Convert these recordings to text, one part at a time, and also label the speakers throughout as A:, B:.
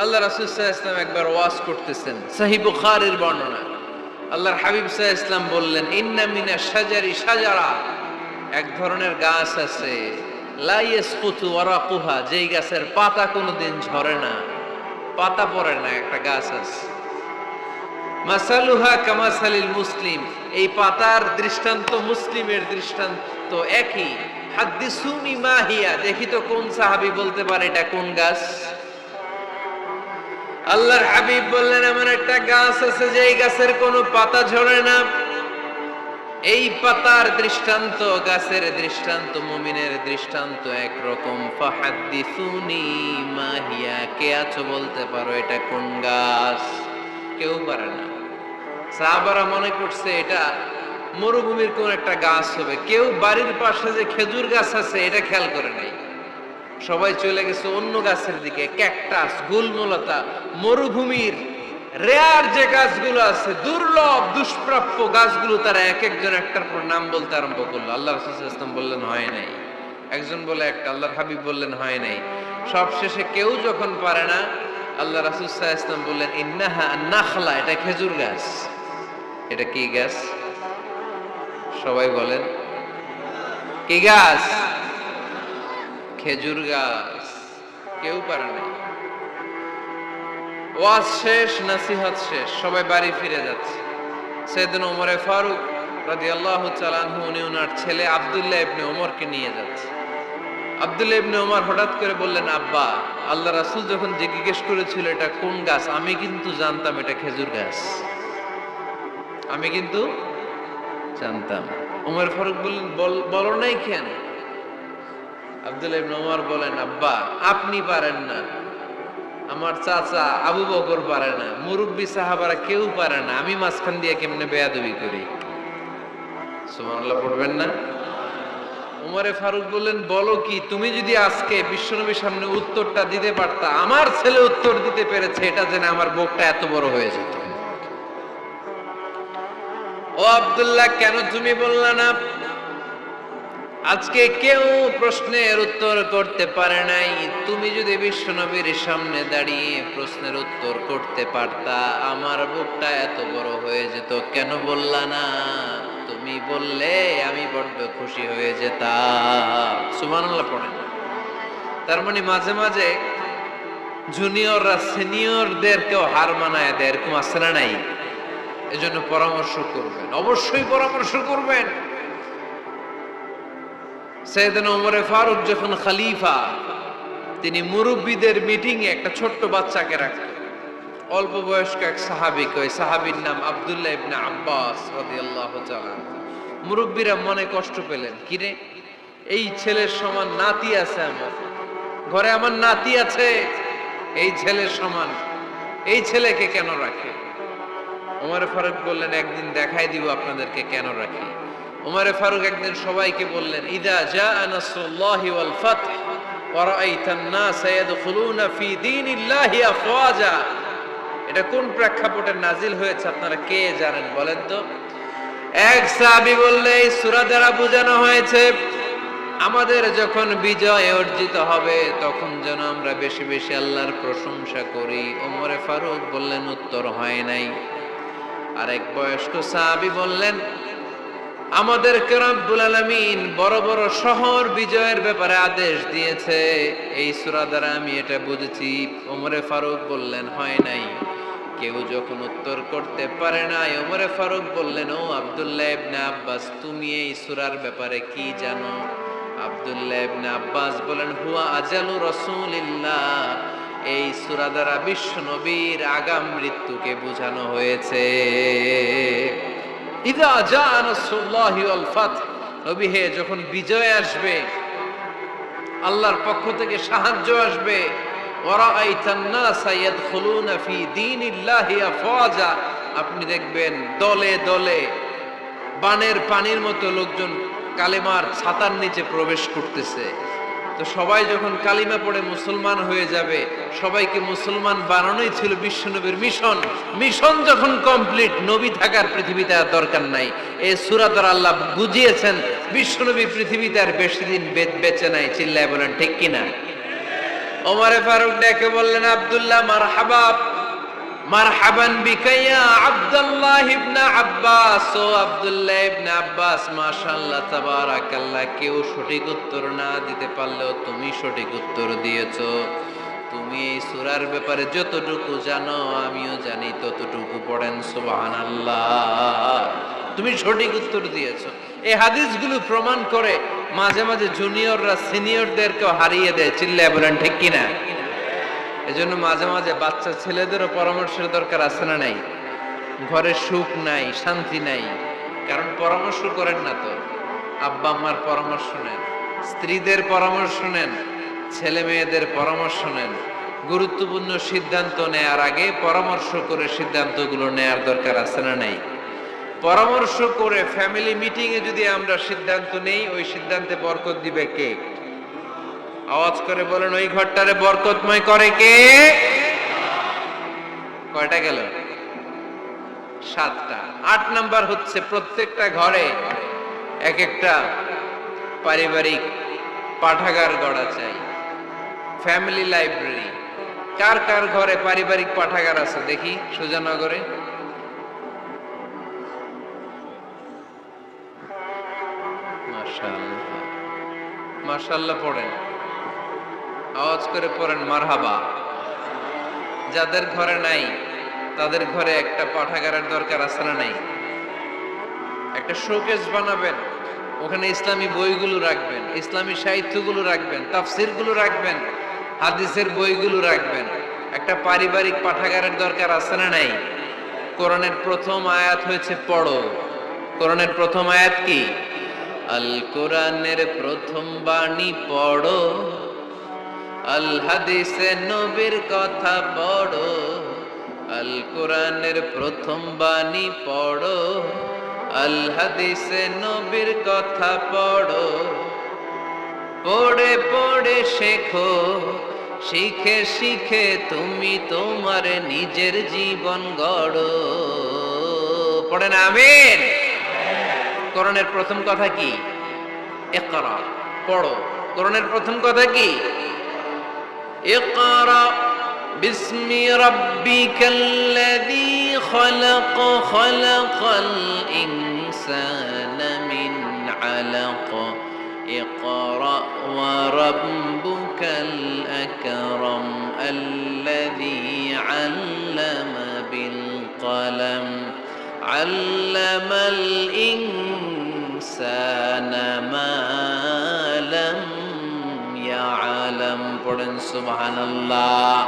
A: আল্লাহ রাসূল সাল্লাল্লাহু আলাইহি ওয়াসাল্লাম একবার ওয়াজ করতেছেন, সহিহ বুখারীর বর্ণনা। আল্লাহর হাবিব সাল্লাল্লাহু আলাইহি ওয়াসাল্লাম বললেন, ইন্না মিনাশ শাজারি শাজারা, এক ধরনের গাছ আছে, লা ইয়াসকুতু ওয়ারাকুহা, যেই গাছের পাতা কোনোদিন ঝরে না, পাতা পড়ে না, একটা গাছ আছে। মাসালুহা কামাসালিল মুসলিম, এই পাতার দৃষ্টান্ত মুসলিমের দৃষ্টান্ত একই। হাদ্দিসুনি মা হিয়া, দেখি তো কোন সাহাবী বলতে পারে এটা কোন গাছ। আল্লাহর হাবিব বললেন, এমন একটা গাছ আছে যে এই গাছের কোনো পাতা ঝরে না। এই পাতার দৃষ্টান্ত, গাছের দৃষ্টান্ত, মুমিনের দৃষ্টান্ত একরকম। ফাহাদ্দিসুনি মা হিয়া, কে আছো বলতে পারো এটা কোন গাছ? কেউ পারে না। সাহাবারা মনে করছে এটা মরুভূমির কোন একটা গাছ হবে। কেউ বাড়ির পাশে যে খেজুর গাছ আছে এটা খেয়াল করে নাই। সবাই চলে গেছে অন্য গাছের দিকে। ক্যাকটাস, গুলমলতা, মরুভূমির রেয়ার যে গাছগুলো আছে, দুর্লভ দুষ্প্রাপ্য গাছগুলো, তারা এক একজন একটার পর নাম বলতে আরম্ভ করলো। আল্লাহ রাসূল সাল্লাল্লাহু আলাইহি ওয়াসাল্লাম বললেন হয় নাই। একজন বলে একটা, আল্লাহর হাবিব বললেন হয় নাই। সব শেষে কেউ যখন পারে না, আল্লাহ রাসূল সাল্লাল্লাহু আলাইহি ওয়াসাল্লাম বললেন, ইন্নাহা আন-নাখলা, এটা খেজুর গাছ। এটা কি গাছ? সবাই বলেন কি গাছ? খেজুর গাছ। কেউ পারে নাই। ওয়াজ শেষ, নসিহত শেষ, সবাই বাড়ি ফিরে যাচ্ছে। সাইয়েদনা ওমর ফারুক রাদিয়াল্লাহু তাআলা আনহু, উনি ওনার ছেলে আব্দুল্লাহ ইবনে ওমরকে নিয়ে যাচ্ছে। আব্দুল্লাহ ইবনে ওমর হঠাৎ করে বললেন, আব্বা, আল্লাহ রাসূল যখন জিজ্ঞেস করেছিল এটা কোন গাছ, আমি কিন্তু জানতাম এটা খেজুর গাছ। আমি কিন্তু জানতাম। ওমর ফারুক বললেন, বলো নাই কেন? আব্দুল্লাহ ইবনে ওমর বলেন, আব্বা, আপনি পারেন না, আমার চাচা আবু বকর পারে না, মুরব্বী সাহাবারা কেউ পারে না, আমি মাঝখান দিয়ে কেমনে বেয়াদবি করি? সুবহানাল্লাহ পড়বেন না? ওমরে ফারুক বললেন, বলো কি, তুমি যদি আজকে বিশ্বনবীর সামনে উত্তরটা দিতে পারতা, আমার ছেলে উত্তর দিতে পেরেছে, এটা জেনে আমার বুকটা এত বড় হয়ে যেত। ও আব্দুল্লাহ, কেন তুমি বললা না? আজকে কেউ প্রশ্নের উত্তর করতে পারে নাই, তুমি যদি বিশ্বনবীর সামনে দাঁড়িয়ে প্রশ্নের উত্তর করতে পারতা, আমার বুকটা এত বড় হয়ে যেত। কেন বললা না? তুমি বললে আমি বড্ড খুশি হয়ে যেতাম। সুবহানাল্লাহ পড়েন। তার মানে মাঝে মাঝে জুনিয়ররা সিনিয়রদেরকেও হার মানায় দেয়, এরকম আছে না নাই? এজন্য পরামর্শ করবেন, অবশ্যই পরামর্শ করবেন। সাইয়েদনা ওমর ফারুক যখন খলিফা, তিনি মুরব্বীদের মিটিং এ একটা ছোট্ট বাচ্চাকে রাখতেন, অল্প বয়স্ক এক সাহাবী। ওই সাহাবীর নাম আব্দুল্লাহ ইবনে আব্বাস রাদিয়াল্লাহু তাআলা। মুরব্বীরা মনে কষ্ট পেলেন, কিরে, এই ছেলের সমান নাতি আছে আমার ঘরে, আমার নাতি আছে, এই ছেলের সমান, এই ছেলেকে কেন রাখে? ওমর ফারুক বললেন, একদিন দেখাই দিব আপনাদেরকে কেন রাখি। ওমর ফারুক একদিন সবাইকে বললেন, ইদা জাআ নাসরুল্লাহি ওয়াল ফাতহ ওয়া রাআইতান নাস ইয়াদখুলুনা ফি দীনিল্লাহি আফওয়াজা। এটা কোন প্রেক্ষাপটে নাজিল হয়েছে আপনারা কে জানেন বলেন তো? এক সাহাবী বললে, এই সূরা দ্বারা বোঝানো হয়েছে আমাদের যখন বিজয় অর্জিত হবে তখন যেন আমরা বেশি বেশি আল্লাহর প্রশংসা করি। ওমর ফারুক বললেন, উত্তর হয় নাই। আরেক বয়স্ক সাহাবী বললেন, আমাদেরকে রব্বুল আলামিন বড় বড় শহর বিজয়ের ব্যাপারে আদেশ দিয়েছে, এই সূরা দ্বারা আমি এটা বুঝেছি। ওমরে ফারুক বললেন, হয় নাই। কেউ যখন উত্তর করতে পারে না, ওমরে ফারুক বললেন, ও আব্দুল্লাহ ইবনে আব্বাস, তুমি এই সূরার ব্যাপারে কি জানো? আব্দুল্লাহ ইবনে আব্বাস বলেন, হুয়া আজালু রাসূলিল্লাহ, এই সূরা দ্বারা বিশ্ব নবীর আগাম মৃত্যুকে বোঝানো হয়েছে। ইদা জাআ নাসরুল্লাহি ওয়াল ফাতহ, নবী হে, যখন বিজয় আসবে, আল্লাহর পক্ষ থেকে সাহায্য আসবে, ওয়া রাআইতান নাসা ইয়াদখুলুনা ফি দীনিল্লাহি আফওয়াজা, আপনি দেখবেন দলে দলে বানের পানির মতো লোকজন কালেমার ছাতার নিচে প্রবেশ করতেছে। তো সবাই যখন কালিমা পড়ে মুসলমান হয়ে যাবে, সবাইকে মুসলমান বানানোই ছিল বিশ্বনবীর মিশন। মিশন যখন কমপ্লিট, নবী থাকার পৃথিবীতে আর দরকার নাই। এই সূরা দ্বারা আল্লাহ বুঝিয়েছেন বিশ্বনবী পৃথিবীতে আর বেশি দিন বেঁচে নাই। চিল্লায় বলেন ঠিক কিনা? ও ওমরে ফারুক ডেকে বললেন, আব্দুল্লাহ মারহাবা, মারহাবান বিকা ইয়া আব্দুল্লাহ ইবনে আব্বাস। ও আব্দুল্লাহ ইবনে আব্বাস, মাশাআল্লাহ তাবারাকাল্লাহ, কেউ সঠিক উত্তর না দিতে পারলেও তুমি সঠিক উত্তর দিয়েছো। তুমি এই সূরার ব্যাপারে যতটুকু জানো আমিও জানি ততটুকু। পড়েন সুবহানাল্লাহ। তুমি সঠিক উত্তর দিয়েছো। এই হাদিসগুলো প্রমাণ করে মাঝে মাঝে জুনিয়ররা সিনিয়রদেরকেও হারিয়ে দেয়। চিল্লায় বলেন ঠিক কিনা? এজন্য মাঝে মাঝে বাচ্চা ছেলেদেরও পরামর্শের দরকার আছে না নাই? ঘরে সুখ নাই, শান্তি নাই, কারণ পরামর্শ করেন না তো। আব্বা আম্মার পরামর্শ নেন, স্ত্রীদের পরামর্শ নেন, ছেলে মেয়েদের পরামর্শ নেন। গুরুত্বপূর্ণ সিদ্ধান্ত নেয়ার আগে পরামর্শ করে সিদ্ধান্তগুলো নেয়ার দরকার আছে না নাই? পরামর্শ করে ফ্যামিলি মিটিং এ যদি আমরা সিদ্ধান্ত নেই, ওই সিদ্ধান্তে বরকত দিবে কে? আওয়াজ করে বলেন, ওই ঘরটারে বরকতময় করে কে? কয়টা গেল? 7টা। 8 নাম্বার হচ্ছে প্রত্যেকটা ঘরে এক একটা পারিবারিক পাঠাগার গড়া চাই, ফ্যামিলি লাইব্রেরি। কার কার ঘরে পারিবারিক পাঠাগার আছে দেখি সুজানগরে? মাশাআল্লাহ, মাশাআল্লাহ পড়েন, আওয়াজ করে পড়েন মারহাবা। যাদের ঘরে নাই তাদের ঘরে একটা পাঠাগারের দরকার আছে না নাই? একটা শোকেস বানাবেন, ওখানে ইসলামী বইগুলো রাখবেন, ইসলামী সাহিত্যগুলো রাখবেন, তাফসিরগুলো রাখবেন, হাদিসের বইগুলো রাখবেন। একটা পারিবারিক পাঠাগারের দরকার আছে না নাই? কোরআনের প্রথম আয়াত হয়েছে পড়ো। কোরআনের প্রথম আয়াত কি? আল কোরআনের প্রথম বাণী পড়ো, আল হাদিসে নবীর কথা পড়ো। আল কোরআনের প্রথম বাণী পড়ো, আল হাদিসে নবীর কথা পড়ো। পড়ে পড়ে শেখো, শিখে শিখে তুমি তোমার নিজের জীবন গড়ো। পড়েন আমিন। কোরআনের প্রথম কথা কি? ইকরা, পড়ো। কোরআনের প্রথম কথা কি? ইকরা বিসমি রাব্বিকাল্লাযী খালাক, খালাকাল ইনসানা মিন আলাক। ইকরা ওয়া রাব্বুকাল আকরাম আল্লাযী আল্লামা বিল কলম, আল্লামাল ইনসানা মা লাম ইয়ালাম। পড়েন সুবহানাল্লাহ।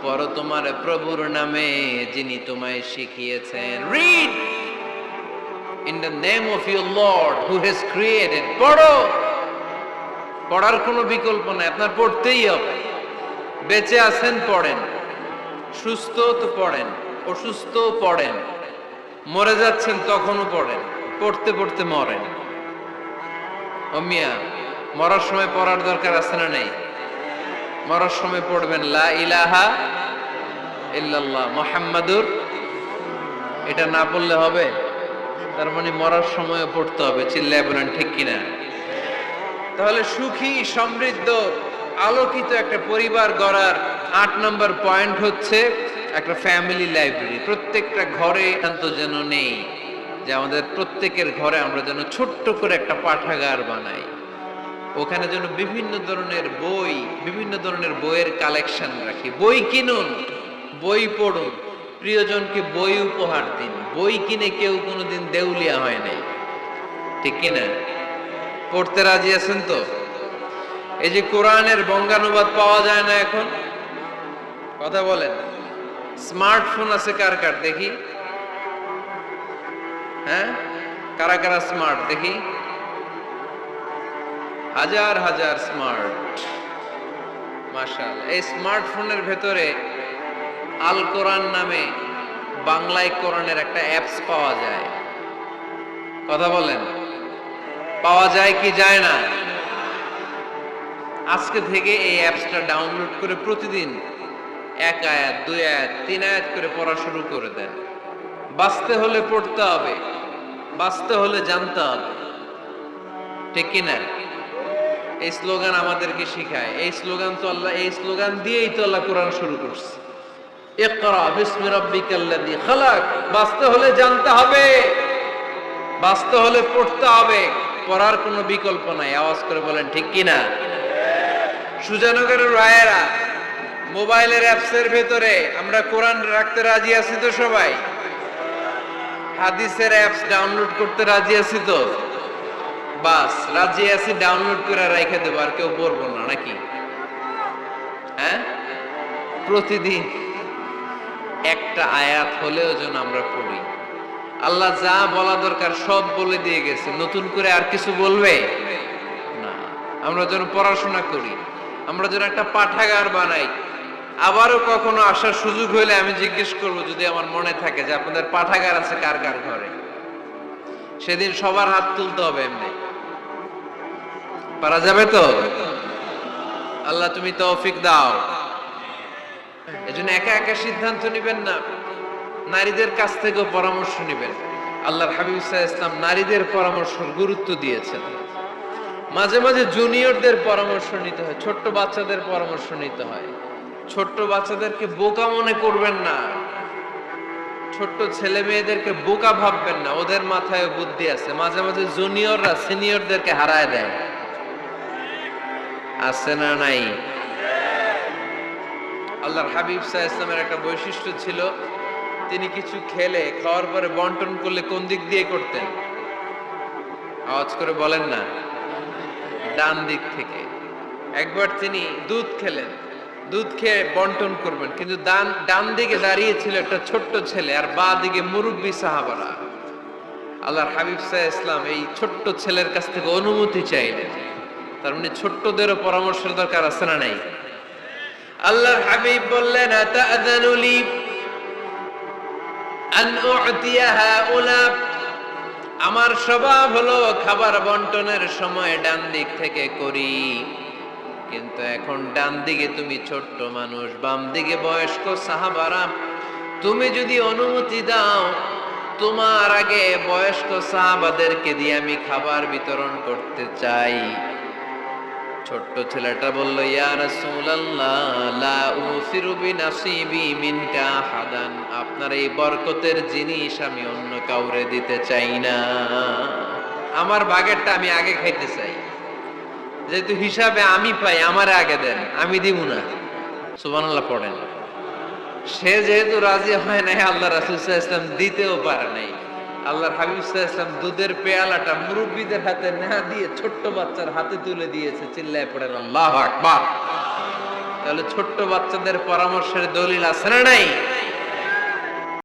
A: পড়ো তোমার প্রভুর নামে যিনি তোমায় শিখিয়েছেন। Read in the name of your Lord who has created. পড়ো। পড়ার কোনো বিকল্প নাই, আপনার পড়তেই হবে। বেঁচে আছেন পড়েন, সুস্থ তো পড়েন, অসুস্থ পড়েন, মরে যাচ্ছেন তখনও পড়েন। পড়তে পড়তে মরেন। ও মিয়া, মরার সময় পড়ার দরকার আছে না নাই? মরার সময় পড়বেন লা ইলাহা ইল্লাল্লাহ মুহাম্মাদুর। এটা না পড়লে হবে? তার মানে মরার সময়ও পড়তে হবে। চিল্লায় বলেন ঠিক কিনা? তাহলে সুখী, সমৃদ্ধ, আলোকিত একটা পরিবার গড়ার 8 নম্বর পয়েন্ট হচ্ছে একটা ফ্যামিলি লাইব্রেরি। প্রত্যেকটা ঘরে শান্ত যেন নেই, যে আমাদের প্রত্যেকের ঘরে আমরা যেন ছোট্ট করে একটা পাঠাগার বানাই। ওখানে যেন বিভিন্ন ধরনের বই, বিভিন্ন ধরনের বইয়ের কালেকশন রাখি। বই কিনুন, বই পড়ুন, প্রিয়জনকে বই উপহার দিন। বই কিনে কেউ কোনোদিন দেউলিয়া হয় নাই, ঠিক কিনা? পড়তে রাজি আছেন তো? এই যে কোরআনের বঙ্গানুবাদ পাওয়া যায় না এখন, কথা বলেন। স্মার্টফোন আছে কার কার দেখি? হ্যাঁ, কারা কারা স্মার্ট দেখি? হাজার হাজার স্মার্ট, মাশাআল্লাহ। এই স্মার্টফোনের ভেতরে আল কোরআন নামে বাংলায় কোরআনের একটা অ্যাপস পাওয়া যায়। কথা বলেন, পাওয়া যায় কি যায় না? আজকে থেকে এই অ্যাপসটা ডাউনলোড করে প্রতিদিন 1 আয়াত, 2 আয়াত, 3 আয়াত করে পড়া শুরু করে দেন। বাঁচতে হলে পড়তে হবে, বাঁচতে হলে জানতে হবে, ঠিক কিনা? এই স্লোগান আমাদেরকে শিখায়। এই স্লোগান তো আল্লাহ, এই স্লোগান দিয়েই তো আল্লাহ কোরআন শুরু করছে। ইকরা বিসমি রাব্বিকাল্লাযী খালাক। বাঁচতে হলে জানতে হবে, বাঁচতে হলে পড়তে হবে, পড়ার কোনো বিকল্প নাই। আওয়াজ করে বলেন ঠিক কিনা? সুজানগরের রায়েরা, মোবাইলের অ্যাপসের ভেতরে আমরা কোরআন রাখতে রাজি আছি তো সবাই? হাদিসের অ্যাপস ডাউনলোড করতে রাজি আছি তো? বাস রাজি আছি, ডাউনলোড করে রেখে দেবো, আর কেউ পড়বো না নাকি? হ্যাঁ, প্রতিদিন একটা আয়াত হলেও যেন আমরা পড়ি। আল্লাহ যা বলা দরকার সব বলে দিয়ে গেছে, নতুন করে আর কিছু বলবে না। আমরা যেন পড়াশোনা করি, আমরা যেন একটা পাঠাগার বানাই। আবারও কখনো আসার সুযোগ হইলে আমি জিজ্ঞেস করব, যদি আমার মনে থাকে, যে আপনাদের পাঠাগার আছে কার কার ঘরে। সেদিন সবার হাত তুলতে হবে। এমনি পারা যাবে তো? আল্লাহ তুমি তৌফিক দাও। এজন্য একা একা সিদ্ধান্ত নেবেন না, নারীদের কাছ থেকেও পরামর্শ নেবেন। আল্লাহর হাবিব সাল্লাল্লাহু আলাইহি ওয়াসাল্লাম নারীদের পরামর্শের গুরুত্ব দিয়েছেন। মাঝে মাঝে জুনিয়রদের পরামর্শ নিতে হয়, ছোট্ট বাচ্চাদের পরামর্শ নিতে হয়। ছোট্ট বাচ্চাদেরকে বোকা মনে করবেন না, ছোট্ট ছেলে মেয়েদেরকে বোকা ভাববেন না, ওদের মাথায় বুদ্ধি আছে। মাঝে মাঝে জুনিয়ররা সিনিয়রদেরকে হারায় দেয়, আছে না নাই? আল্লাহর হাবিব সাল্লাল্লাহু আলাইহি ওয়াসাল্লামের একটা বৈশিষ্ট্য ছিল, তিনি কিছু খেলে খাওয়ার পরে বন্টন করলে কোন দিক দিয়ে করতেন? আওয়াজ করে বলেন না। ডান দিক থেকে। একবার তিনি দুধ খেলেন, দুধ খেয়ে বন্টন করবেন, কিন্তু ডান দিকে দাঁড়িয়ে ছিল একটা ছোট্ট ছেলে, আর বাঁ দিকে মুরব্বী সাহাবারা। আল্লাহর হাবিব সাল্লাল্লাহু আলাইহি ওয়াসাল্লাম এই ছোট্ট ছেলের কাছ থেকে অনুমতি চাইলেন। তার মানে ছোট্টদেরও পরামর্শের দরকার আছে না নাই? আল্লাহর হাবিব বললেন, আতাআযানু লি আন উ'তিয়া হাউলা। আমার স্বভাব হলো খাবার বন্টনের সময় ডান দিক থেকে করি, কিন্তু এখন ডান দিকে তুমি ছোট্ট মানুষ, বাম দিকে বয়স্ক সাহাবারা। তুমি যদি অনুমতি দাও, তোমার আগে বয়স্ক সাহাবাদেরকে দিয়ে আমি খাবার বিতরণ করতে চাই। ছোট্ট ছেলেটা বলল, ইয়া রাসূলুল্লাহ, লা উসিরু বিনাসিবি মিনকা আহাদান। আপনার এই বরকতের জিনিস আমি অন্য কাউরে দিতে চাই না, আমার ভাগেরটা আমি আগে খাইতে চাই। যেহেতু হিসাবে আমি পাই, আমারে আগে দেন, আমি দিব না। সুবহানাল্লাহ পড়েন। সে যেহেতু রাজি হয় নাই, আল্লাহ রাসূল সাল্লাল্লাহু আলাইহি ওয়াসাল্লাম দিতেও পারে নাই। আল্লাহর হাবিব সাল্লাল্লাহু আলাইহি ওয়াসাল্লাম দুধের পেয়ালাটা মুরব্বিদের হাতে না দিয়ে ছোট্ট বাচ্চার হাতে তুলে দিয়েছে। চিল্লায় পড়েন আল্লাহু আকবার। তাহলে ছোট্ট বাচ্চাদের পরামর্শের দলিল আছে না নাই?